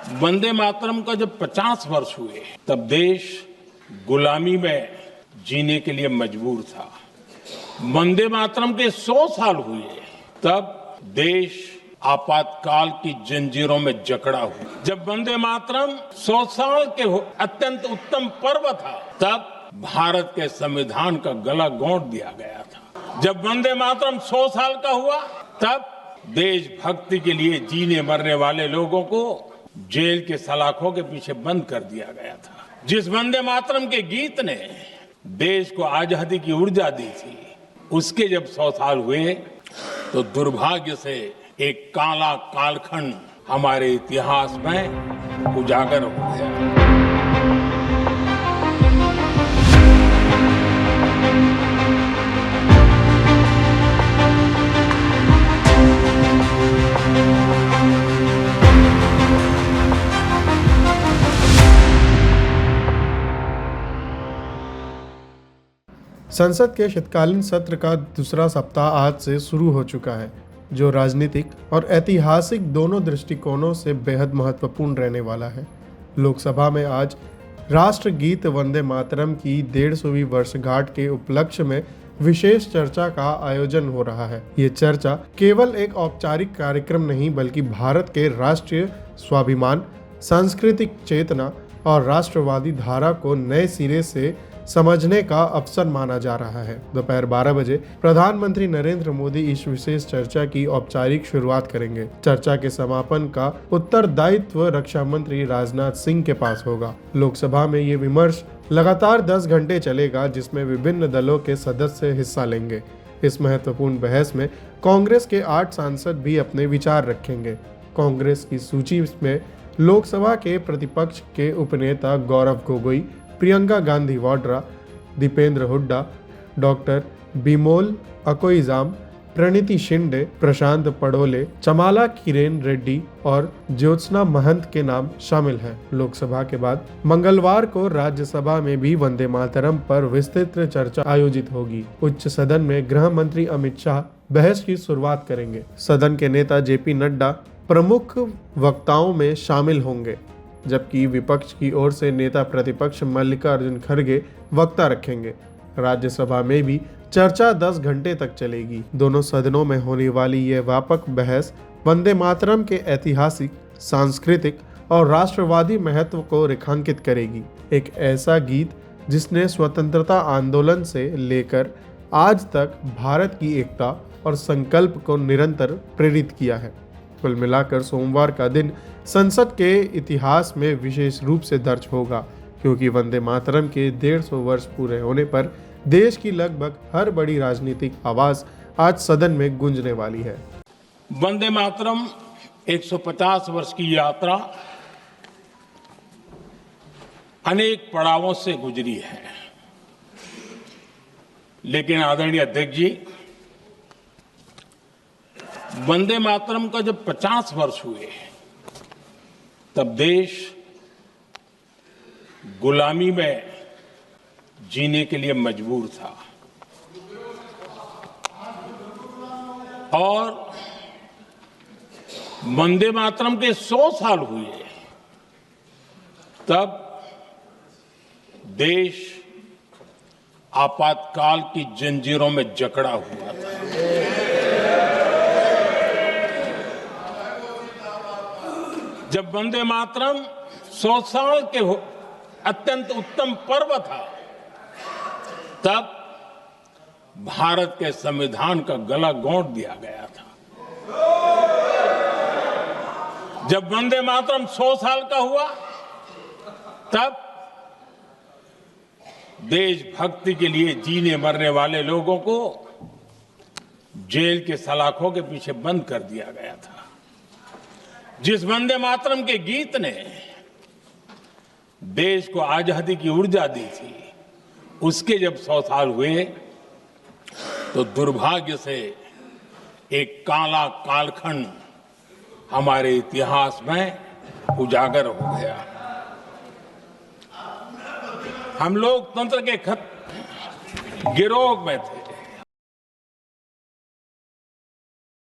वंदे मातरम का जब 50 वर्ष हुए तब देश गुलामी में जीने के लिए मजबूर था। वंदे मातरम के 100 साल हुए तब देश आपातकाल की जंजीरों में जकड़ा हुआ। जब वंदे मातरम 100 साल के अत्यंत उत्तम पर्व था तब भारत के संविधान का गला घोंट दिया गया था। जब वंदे मातरम 100 साल का हुआ तब देशभक्ति के लिए जीने मरने वाले लोगों को जेल के सलाखों के पीछे बंद कर दिया गया था। जिस वंदे मातरम के गीत ने देश को आजादी की ऊर्जा दी थी, उसके जब 100 साल हुए तो दुर्भाग्य से एक काला कालखंड हमारे इतिहास में उजागर हो गया। संसद के शीतकालीन सत्र का दूसरा सप्ताह आज से शुरू हो चुका है, जो राजनीतिक और ऐतिहासिक दोनों दृष्टिकोणों से बेहद महत्वपूर्ण रहने वाला है। लोकसभा में आज राष्ट्रगीत वंदे मातरम की 150वीं वर्षगांठ के उपलक्ष्य में विशेष चर्चा का आयोजन हो रहा है। ये चर्चा केवल एक औपचारिक कार्यक्रम नहीं, बल्कि भारत के राष्ट्रीय स्वाभिमान, सांस्कृतिक चेतना और राष्ट्रवादी धारा को नए सिरे से समझने का अवसर माना जा रहा है। दोपहर 12 बजे प्रधानमंत्री नरेंद्र मोदी इस विशेष चर्चा की औपचारिक शुरुआत करेंगे। चर्चा के समापन का उत्तरदायित्व रक्षा मंत्री राजनाथ सिंह के पास होगा। लोकसभा में ये विमर्श लगातार 10 घंटे चलेगा, जिसमें विभिन्न दलों के सदस्य हिस्सा लेंगे। इस महत्वपूर्ण बहस में कांग्रेस के 8 सांसद भी अपने विचार रखेंगे। कांग्रेस की सूची में लोकसभा के प्रतिपक्ष के उपनेता गौरव गोगोई, प्रियंका गांधी वाड्रा, दीपेंद्र हुड्डा, डॉक्टर बिमोल अकोइजाम, प्रणीति शिंदे, प्रशांत पडोले, चमाला किरेन रेड्डी और ज्योत्सना महंत के नाम शामिल हैं। लोकसभा के बाद मंगलवार को राज्यसभा में भी वंदे मातरम पर विस्तृत चर्चा आयोजित होगी। उच्च सदन में गृह मंत्री अमित शाह बहस की शुरुआत करेंगे। सदन के नेता जेपी नड्डा प्रमुख वक्ताओं में शामिल होंगे, जबकि विपक्ष की ओर से नेता प्रतिपक्ष मल्लिकार्जुन खड़गे वक्ता रखेंगे। राज्यसभा में भी चर्चा 10 घंटे तक चलेगी। दोनों सदनों में होने वाली यह व्यापक बहस वंदे मातरम के ऐतिहासिक, सांस्कृतिक और राष्ट्रवादी महत्व को रेखांकित करेगी। एक ऐसा गीत जिसने स्वतंत्रता आंदोलन से लेकर आज तक भारत की एकता और संकल्प को निरंतर प्रेरित किया है। कुल मिलाकर सोमवार का दिन संसद के इतिहास में विशेष रूप से दर्ज होगा, क्योंकि वंदे मातरम के 150 वर्ष पूरे होने पर देश की लगभग हर बड़ी राजनीतिक आवाज आज सदन में गूंजने वाली है। वंदे मातरम 150 वर्ष की यात्रा अनेक पड़ावों से गुजरी है, लेकिन आदरणीय अध्यक्ष जी, वंदे मातरम का जब 50 वर्ष हुए तब देश गुलामी में जीने के लिए मजबूर था और वंदे मातरम के 100 साल हुए तब देश आपातकाल की जंजीरों में जकड़ा हुआ था। जब वंदे मातरम 100 साल के अत्यंत उत्तम पर्व था तब भारत के संविधान का गला घोंट दिया गया था। जब वंदे मातरम 100 साल का हुआ तब देशभक्ति के लिए जीने मरने वाले लोगों को जेल के सलाखों के पीछे बंद कर दिया गया था। जिस वंदे मातरम के गीत ने देश को आजादी की ऊर्जा दी थी, उसके जब 100 साल हुए तो दुर्भाग्य से एक काला कालखंड हमारे इतिहास में उजागर हो गया। हम लोकतंत्र के गिरोह में थे,